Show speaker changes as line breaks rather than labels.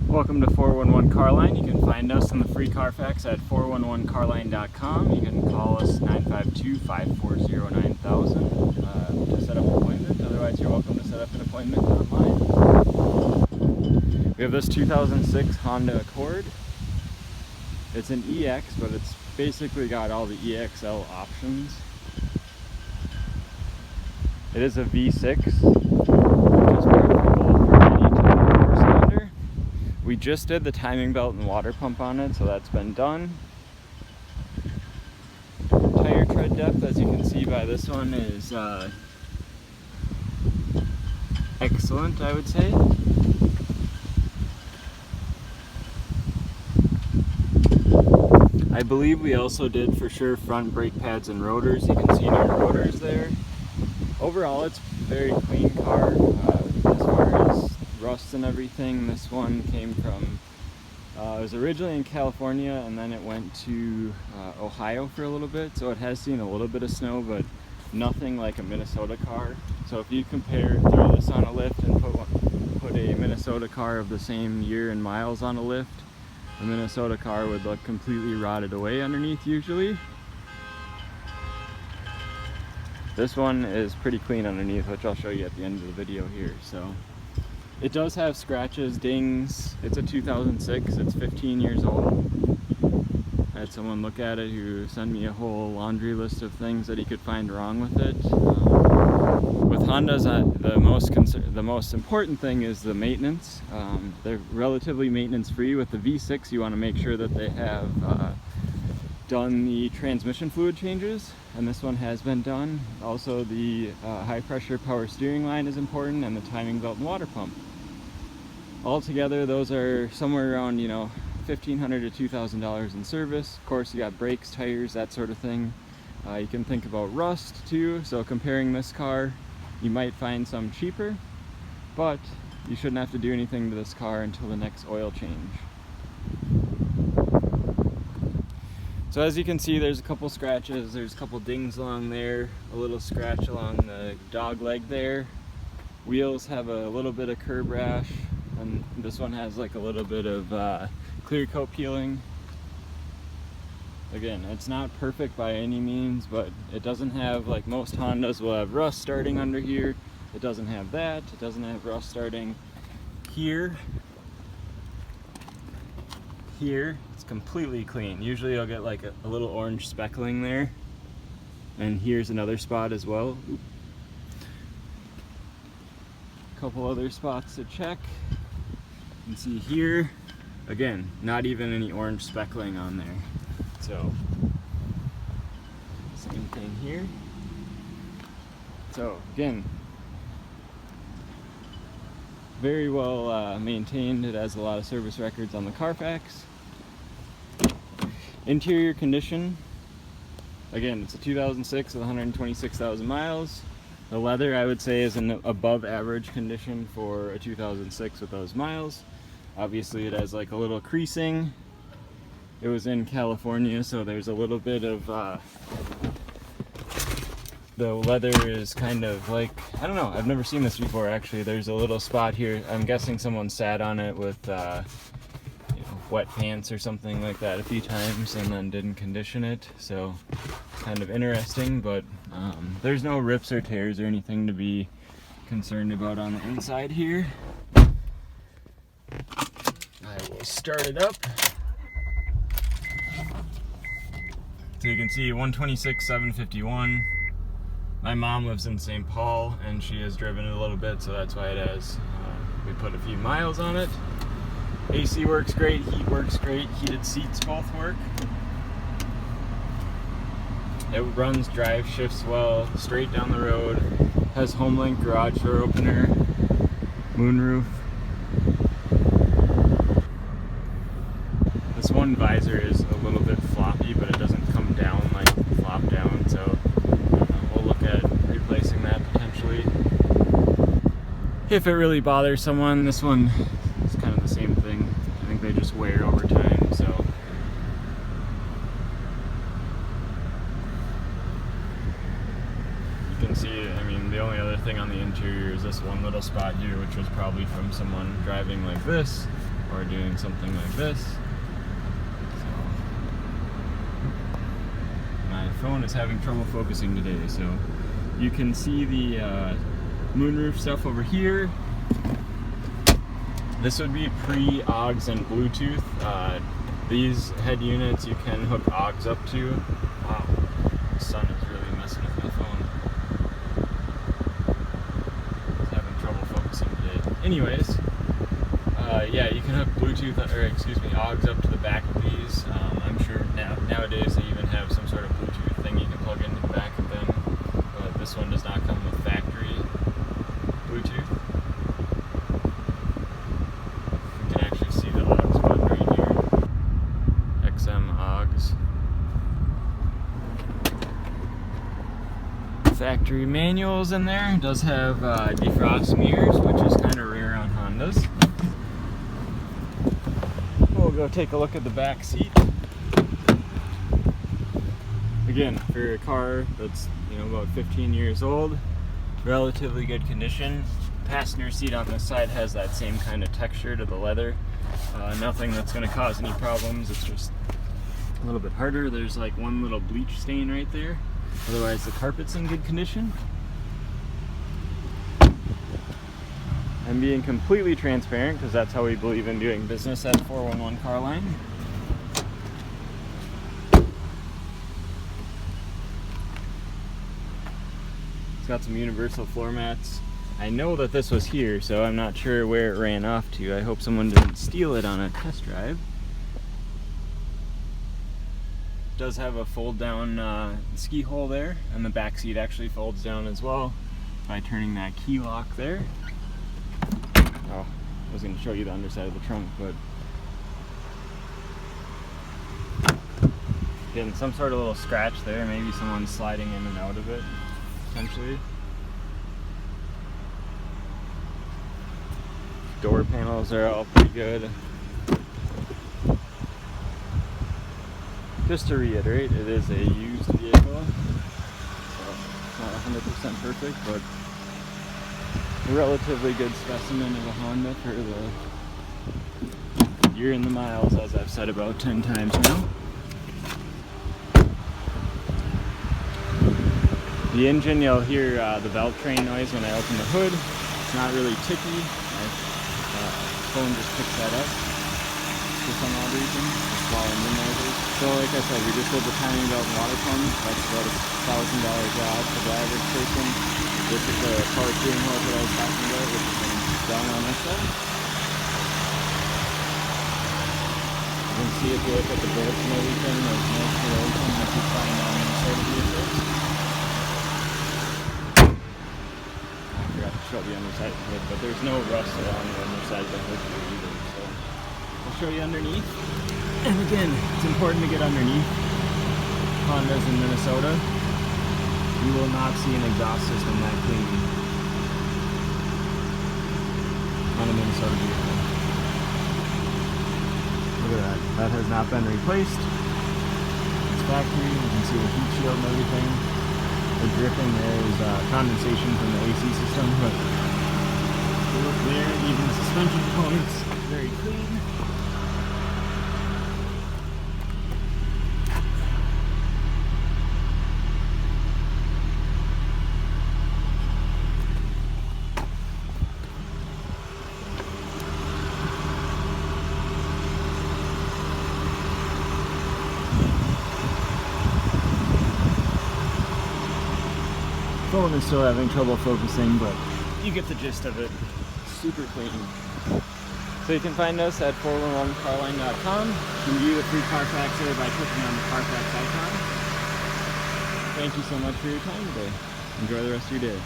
Welcome to 411 Carline. You can find us in the free Carfax at 411carline.com. You can call us 952-540-9000 to set up an appointment. Otherwise, you're welcome to set up an appointment online. We have this 2006 Honda Accord. It's an EX, but it's basically got all the EXL options. It is a V6, which is powerful for any type of four-cylinder. We just did the timing belt and water pump on it, so that's been done. Tire tread depth, as you can see by this one, is excellent, I would say. I believe we also did for sure front brake pads and rotors. You can see new rotors there. Overall, it's a very clean car as far as rust and everything. This one came from, it was originally in California and then it went to Ohio for a little bit. So it has seen a little bit of snow, but nothing like a Minnesota car. So if you throw this on a lift and put a Minnesota car of the same year and miles on a lift, the Minnesota car would look completely rotted away underneath usually. This one is pretty clean underneath, which I'll show you at the end of the video here. So it does have scratches, dings. It's a 2006, it's 15 years old. I had someone look at it who sent me a whole laundry list of things that he could find wrong with it. With Hondas, the most important thing is the maintenance. They're relatively maintenance free. With the V6, you want to make sure that they have done the transmission fluid changes, and this one has been done. Also, the high pressure power steering line is important, and the timing belt and water pump. Altogether, those are somewhere around, $1,500 to $2,000 in service. Of course, you got brakes, tires, that sort of thing. You can think about rust too, so comparing this car, you might find some cheaper, but you shouldn't have to do anything to this car until the next oil change. So as you can see, there's a couple scratches, there's a couple dings along there, a little scratch along the dog leg there. Wheels have a little bit of curb rash, and this one has like a little bit of clear coat peeling. Again, it's not perfect by any means, but it doesn't have, like most Hondas will have rust starting under here. It doesn't have that. It doesn't have rust starting here. Here, it's completely clean. Usually you'll get like a little orange speckling there. And here's another spot as well. Oop. A couple other spots to check. You can see here, again, not even any orange speckling on there. So, same thing here. So, again, very well maintained. It has a lot of service records on the Carfax. Interior condition, again, it's a 2006 with 126,000 miles. The leather, I would say, is in above average condition for a 2006 with those miles. Obviously, it has like a little creasing. It was in California, so there's a little bit of the leather is kind of like, I don't know, I've never seen this before actually. There's a little spot here. I'm guessing someone sat on it with wet pants or something like that a few times and then didn't condition it. So kind of interesting, but there's no rips or tears or anything to be concerned about on the inside here. I will start it up. So you can see 126, 751. My mom lives in St. Paul and she has driven it a little bit, so that's why it has. We put a few miles on it. AC works great, heat works great, heated seats both work. It runs, drives, shifts well, straight down the road. Has HomeLink garage door opener, moonroof. This one visor is a little bit floppy, but it doesn't come down like flop down, so we'll look at replacing that potentially. If it really bothers someone, this one is kind of the same thing. I think they just wear over time, so. You can see, I mean, the only other thing on the interior is this one little spot here, which was probably from someone driving like this or doing something like this. So, my phone is having trouble focusing today, so you can see the moonroof stuff over here. This would be pre-AUX and Bluetooth. These head units you can hook AUX up to. Wow, the sun is really messing with my phone. It's having trouble focusing today. Anyways, yeah, you can hook Bluetooth, or excuse me, AUX up to the back of these. I'm sure nowadays they even have some sort of Bluetooth thing you can plug into the back of them, but this one does not come with factory Bluetooth. You can actually see the AUX button right here. XM AUX. Factory manuals in there. It does have defrost mirrors, which is kind of rare on Hondas. We'll go take a look at the back seat. Again, for a car that's, you know, about 15 years old, relatively good condition. Passenger seat on this side has that same kind of texture to the leather. Nothing that's going to cause any problems. It's just a little bit harder. There's like one little bleach stain right there. Otherwise, the carpet's in good condition. I'm being completely transparent because that's how we believe in doing business at 411 Carline. It's got some universal floor mats. I know that this was here, so I'm not sure where it ran off to. I hope someone didn't steal it on a test drive. It does have a fold down ski hole there, and the back seat actually folds down as well by turning that key lock there. Oh, I was going to show you the underside of the trunk, but again, some sort of little scratch there, maybe someone's sliding in and out of it, potentially. Door panels are all pretty good. Just to reiterate, it is a used vehicle, so it's not 100% perfect, but a relatively good specimen of a Honda for the year in the miles, as I've said about 10 times now. The engine, you'll hear the valve train noise when I open the hood. It's not really ticky. My phone just picks that up for some odd reason, just while I'm in there. So like I said, we just did the timing belt and water pump. That's about a $1,000 job for the average person. This is the power steering wheel that I was talking about, which has been done on this side. You can see if you look at the bolts and everything, there's no corrosion like you find on Minnesota vehicles. I forgot to show the underside of the hood, but there's no rust along the underside of the hood here either. So I'll show you underneath. And again, it's important to get underneath Hondas in Minnesota. You will not see an exhaust system that clean on a Minnesota vehicle. Look at that. That has not been replaced. It's factory. You can see the heat shield and everything. The dripping there is condensation from the AC system, but you look there, even the suspension components, very clean. Phone is still having trouble focusing, but you get the gist of it. Super clean. So you can find us at 411carline.com. You can view the free Carfax there by clicking on the Carfax icon. Thank you so much for your time today. Enjoy the rest of your day.